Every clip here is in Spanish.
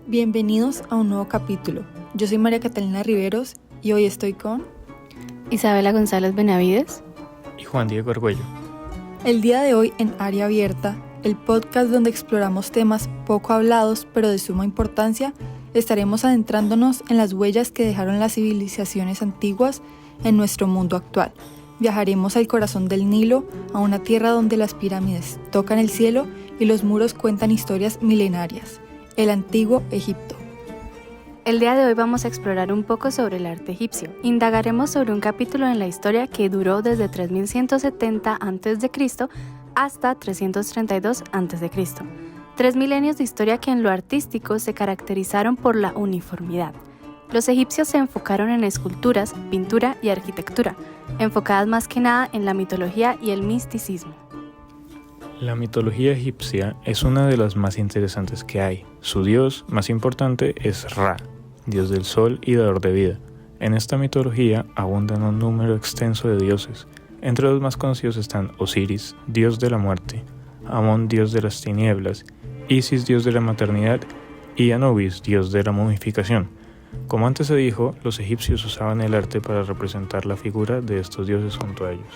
Bienvenidos a un nuevo capítulo. Yo soy María Catalina Riveros y hoy estoy con Isabela González Benavides y Juan Diego Argüello. El día de hoy en Área Abierta, el podcast donde exploramos temas poco hablados pero de suma importancia, estaremos adentrándonos en las huellas que dejaron las civilizaciones antiguas en nuestro mundo actual. Viajaremos al corazón del Nilo, a una tierra donde las pirámides tocan el cielo y los muros cuentan historias milenarias. El antiguo Egipto. El día de hoy vamos a explorar un poco sobre el arte egipcio. Indagaremos sobre un capítulo en la historia que duró desde 3170 a.C. hasta 332 a.C. 3 milenios de historia que en lo artístico se caracterizaron por la uniformidad. Los egipcios se enfocaron en esculturas, pintura y arquitectura, enfocadas más que nada en la mitología y el misticismo. La mitología egipcia es una de las más interesantes que hay. Su dios más importante es Ra, dios del sol y dador de vida. En esta mitología abundan un número extenso de dioses. Entre los más conocidos están Osiris, dios de la muerte, Amón, dios de las tinieblas, Isis, dios de la maternidad, y Anubis, dios de la momificación. Como antes se dijo, los egipcios usaban el arte para representar la figura de estos dioses junto a ellos.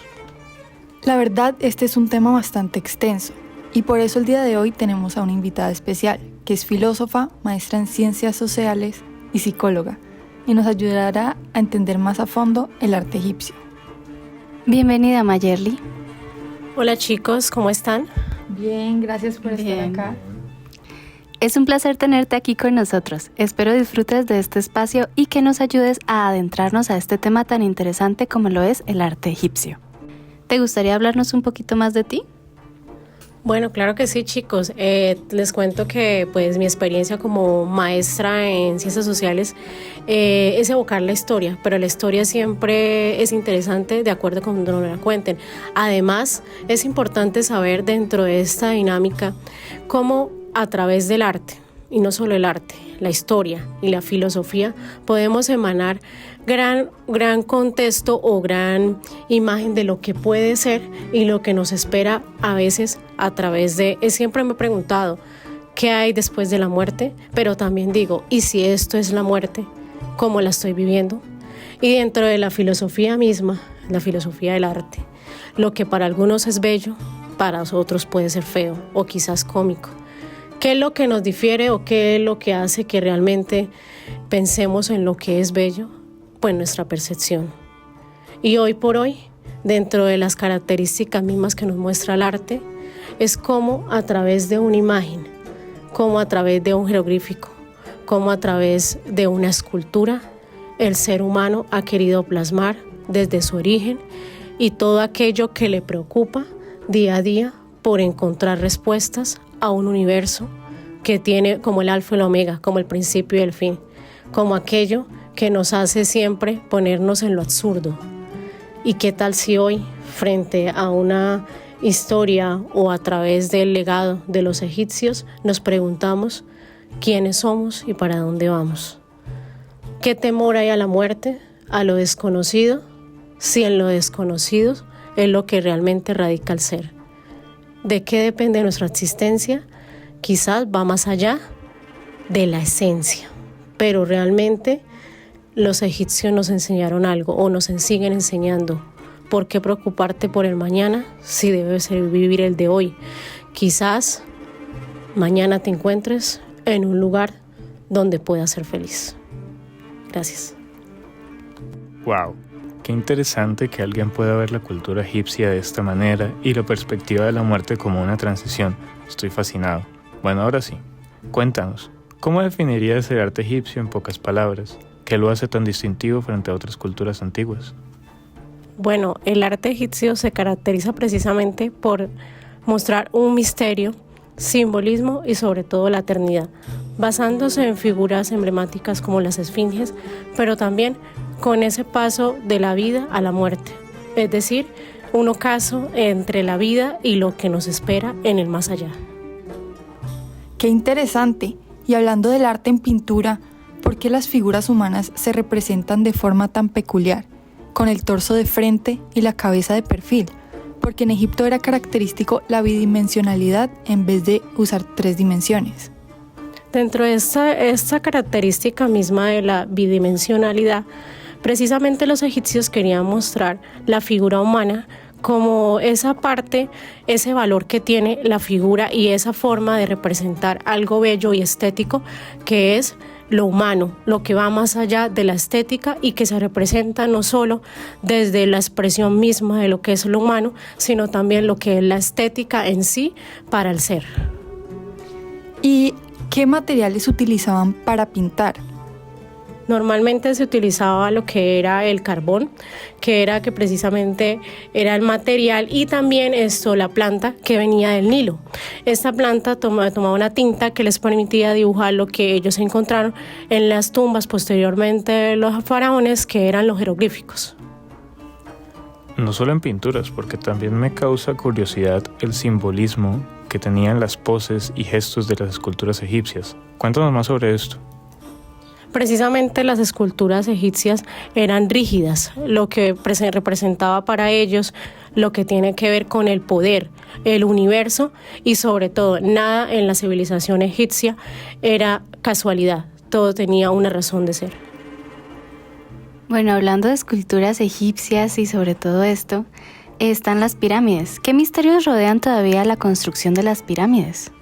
La verdad, este es un tema bastante extenso y por eso el día de hoy tenemos a una invitada especial, que es filósofa, maestra en ciencias sociales y psicóloga, y nos ayudará a entender más a fondo el arte egipcio. Bienvenida, Mayerly. Hola chicos, ¿cómo están? Bien, gracias por estar acá. Es un placer tenerte aquí con nosotros. Espero disfrutes de este espacio y que nos ayudes a adentrarnos a este tema tan interesante como lo es el arte egipcio. ¿Te gustaría hablarnos un poquito más de ti? Bueno, claro que sí, chicos. Les cuento que pues mi experiencia como maestra en ciencias sociales es evocar la historia, pero la historia siempre es interesante de acuerdo con donde nos la cuenten. Además, es importante saber dentro de esta dinámica cómo a través del arte, y no solo el arte, la historia y la filosofía, podemos emanar gran contexto o gran imagen de lo que puede ser y lo que nos espera a veces a través de... Siempre me he preguntado, ¿qué hay después de la muerte? Pero también digo, ¿y si esto es la muerte? ¿Cómo la estoy viviendo? Y dentro de la filosofía misma, la filosofía del arte, lo que para algunos es bello, para otros puede ser feo o quizás cómico. ¿Qué es lo que nos difiere o qué es lo que hace que realmente pensemos en lo que es bello? Pues nuestra percepción. Y hoy por hoy, dentro de las características mismas que nos muestra el arte, es como a través de una imagen, como a través de un jeroglífico, como a través de una escultura, el ser humano ha querido plasmar desde su origen y todo aquello que le preocupa día a día por encontrar respuestas a un universo que tiene como el alfa y el omega, como el principio y el fin, como aquello que nos hace siempre ponernos en lo absurdo. ¿Y qué tal si hoy, frente a una historia o a través del legado de los egipcios, nos preguntamos quiénes somos y para dónde vamos? ¿Qué temor hay a la muerte, a lo desconocido, si en lo desconocido es lo que realmente radica el ser? ¿De qué depende nuestra existencia? Quizás va más allá de la esencia, pero realmente los egipcios nos enseñaron algo o nos siguen enseñando. ¿Por qué preocuparte por el mañana si debes vivir el de hoy? Quizás mañana te encuentres en un lugar donde puedas ser feliz. Gracias. ¡Wow! Qué interesante que alguien pueda ver la cultura egipcia de esta manera y la perspectiva de la muerte como una transición. Estoy fascinado. Bueno, ahora sí, cuéntanos, ¿cómo definirías el arte egipcio en pocas palabras? ¿Qué lo hace tan distintivo frente a otras culturas antiguas? Bueno, el arte egipcio se caracteriza precisamente por mostrar un misterio, simbolismo y sobre todo la eternidad, basándose en figuras emblemáticas como las esfinges, pero también con ese paso de la vida a la muerte, es decir, un ocaso entre la vida y lo que nos espera en el más allá. ¡Qué interesante! Y hablando del arte en pintura, ¿por qué las figuras humanas se representan de forma tan peculiar, con el torso de frente y la cabeza de perfil? Porque en Egipto era característico la bidimensionalidad en vez de usar 3 dimensiones. Dentro de esta característica misma de la bidimensionalidad, precisamente los egipcios querían mostrar la figura humana como esa parte, ese valor que tiene la figura y esa forma de representar algo bello y estético que es lo humano, lo que va más allá de la estética y que se representa no solo desde la expresión misma de lo que es lo humano, sino también lo que es la estética en sí para el ser. ¿Y qué materiales utilizaban para pintar? Normalmente se utilizaba lo que era el carbón, que precisamente era el material, y también la planta que venía del Nilo. Esta planta tomaba una tinta que les permitía dibujar lo que ellos encontraron en las tumbas posteriormente de los faraones, que eran los jeroglíficos. No solo en pinturas, porque también me causa curiosidad el simbolismo que tenían las poses y gestos de las esculturas egipcias. Cuéntanos más sobre esto. Precisamente las esculturas egipcias eran rígidas, lo que representaba para ellos lo que tiene que ver con el poder, el universo, y sobre todo nada en la civilización egipcia era casualidad, todo tenía una razón de ser. Bueno, hablando de esculturas egipcias y sobre todo esto, están las pirámides. ¿Qué misterios rodean todavía la construcción de las pirámides?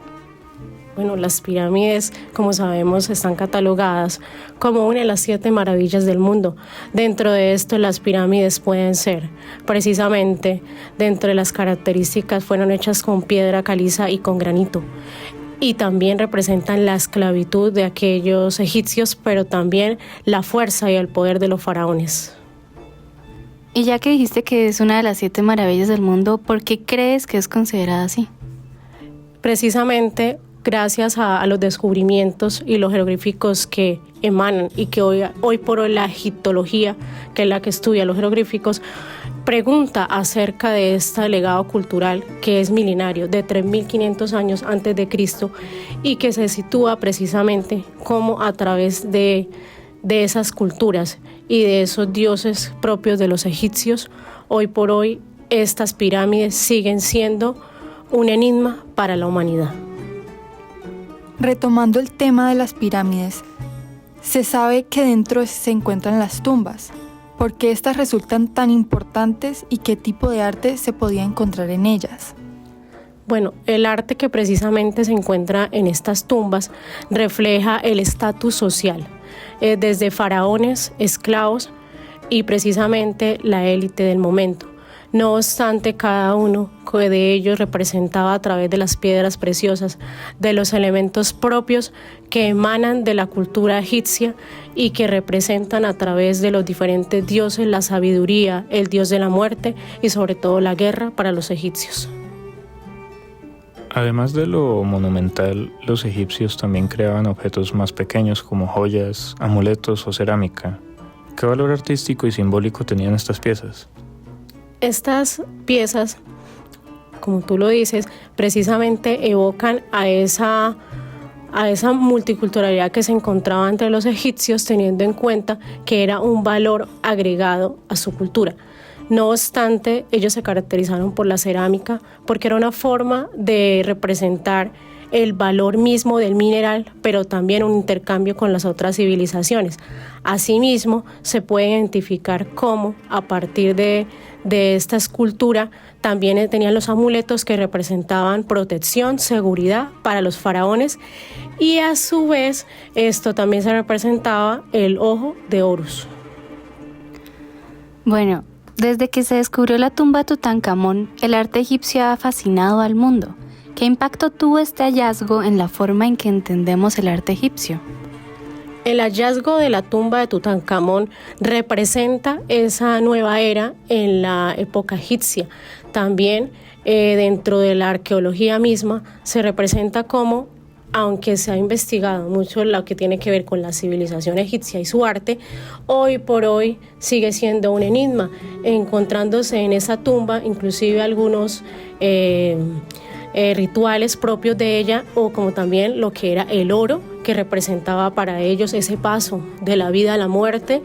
Bueno, las pirámides, como sabemos, están catalogadas como una de las 7 maravillas del mundo. Dentro de esto, las pirámides pueden ser, precisamente, dentro de las características, fueron hechas con piedra caliza y con granito. Y también representan la esclavitud de aquellos egipcios, pero también la fuerza y el poder de los faraones. Y ya que dijiste que es una de las 7 maravillas del mundo, ¿por qué crees que es considerada así? Precisamente gracias a los descubrimientos y los jeroglíficos que emanan y que hoy por hoy la egiptología, que es la que estudia los jeroglíficos, pregunta acerca de este legado cultural que es milenario, de 3.500 años antes de Cristo, y que se sitúa precisamente como a través de esas culturas y de esos dioses propios de los egipcios. Hoy por hoy estas pirámides siguen siendo un enigma para la humanidad. Retomando el tema de las pirámides, se sabe que dentro se encuentran las tumbas. ¿Por qué estas resultan tan importantes y qué tipo de arte se podía encontrar en ellas? Bueno, el arte que precisamente se encuentra en estas tumbas refleja el estatus social, desde faraones, esclavos y precisamente la élite del momento. No obstante, cada uno de ellos representaba a través de las piedras preciosas, de los elementos propios que emanan de la cultura egipcia y que representan a través de los diferentes dioses la sabiduría, el dios de la muerte y sobre todo la guerra para los egipcios. Además de lo monumental, los egipcios también creaban objetos más pequeños como joyas, amuletos o cerámica. ¿Qué valor artístico y simbólico tenían estas piezas? Estas piezas, como tú lo dices, precisamente evocan a esa multiculturalidad que se encontraba entre los egipcios, teniendo en cuenta que era un valor agregado a su cultura. No obstante, ellos se caracterizaron por la cerámica porque era una forma de representar el valor mismo del mineral, pero también un intercambio con las otras civilizaciones. Asimismo, se puede identificar cómo a partir de esta escultura también tenían los amuletos que representaban protección, seguridad para los faraones, y a su vez esto también se representaba el ojo de Horus. Bueno, desde que se descubrió la tumba de Tutankamón, el arte egipcio ha fascinado al mundo. ¿Qué impacto tuvo este hallazgo en la forma en que entendemos el arte egipcio? El hallazgo de la tumba de Tutankamón representa esa nueva era en la época egipcia. También dentro de la arqueología misma se representa como, aunque se ha investigado mucho lo que tiene que ver con la civilización egipcia y su arte, hoy por hoy sigue siendo un enigma, encontrándose en esa tumba inclusive algunos rituales propios de ella, o como también lo que era el oro, que representaba para ellos ese paso de la vida a la muerte,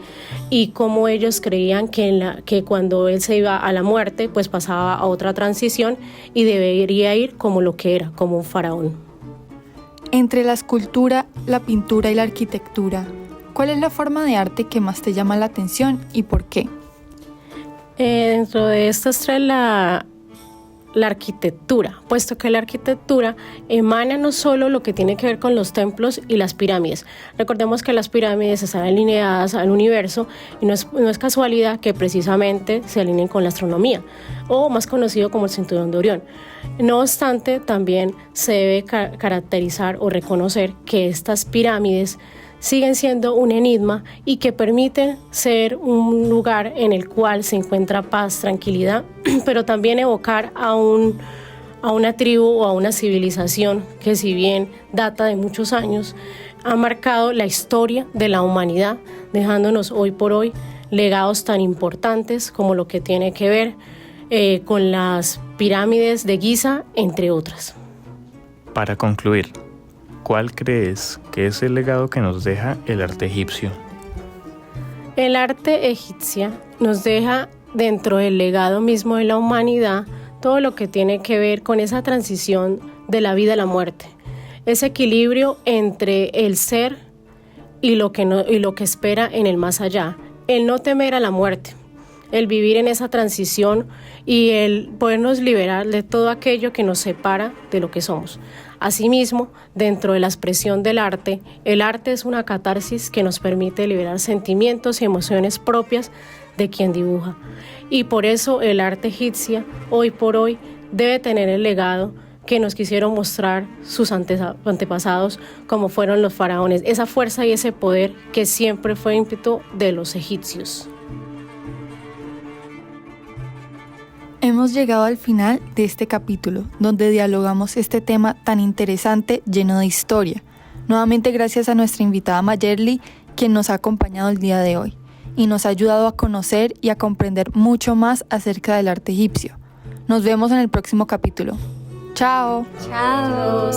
y cómo ellos creían que cuando él se iba a la muerte, pues pasaba a otra transición y debería ir como lo que era, como un faraón. Entre la escultura, la pintura y la arquitectura, ¿cuál es la forma de arte que más te llama la atención y por qué? Dentro de estas tres la arquitectura, puesto que la arquitectura emana no solo lo que tiene que ver con los templos y las pirámides. Recordemos que las pirámides están alineadas al universo y no es casualidad que precisamente se alineen con la astronomía, o más conocido como el cinturón de Orión. No obstante, también se debe caracterizar o reconocer que estas pirámides siguen siendo un enigma y que permiten ser un lugar en el cual se encuentra paz, tranquilidad, pero también evocar a una tribu o a una civilización que, si bien data de muchos años, ha marcado la historia de la humanidad, dejándonos hoy por hoy legados tan importantes como lo que tiene que ver con las pirámides de Giza, entre otras. Para concluir, ¿cuál crees que es el legado que nos deja el arte egipcio? El arte egipcio nos deja, dentro del legado mismo de la humanidad, todo lo que tiene que ver con esa transición de la vida a la muerte, ese equilibrio entre el ser y lo que espera en el más allá, el no temer a la muerte, el vivir en esa transición y el podernos liberar de todo aquello que nos separa de lo que somos. Asimismo, dentro de la expresión del arte, el arte es una catarsis que nos permite liberar sentimientos y emociones propias de quien dibuja. Y por eso el arte egipcio, hoy por hoy, debe tener el legado que nos quisieron mostrar sus antepasados, como fueron los faraones, esa fuerza y ese poder que siempre fue ímpetu de los egipcios. Hemos llegado al final de este capítulo, donde dialogamos este tema tan interesante, lleno de historia. Nuevamente gracias a nuestra invitada Mayerly, quien nos ha acompañado el día de hoy, y nos ha ayudado a conocer y a comprender mucho más acerca del arte egipcio. Nos vemos en el próximo capítulo. ¡Chao! ¡Chao!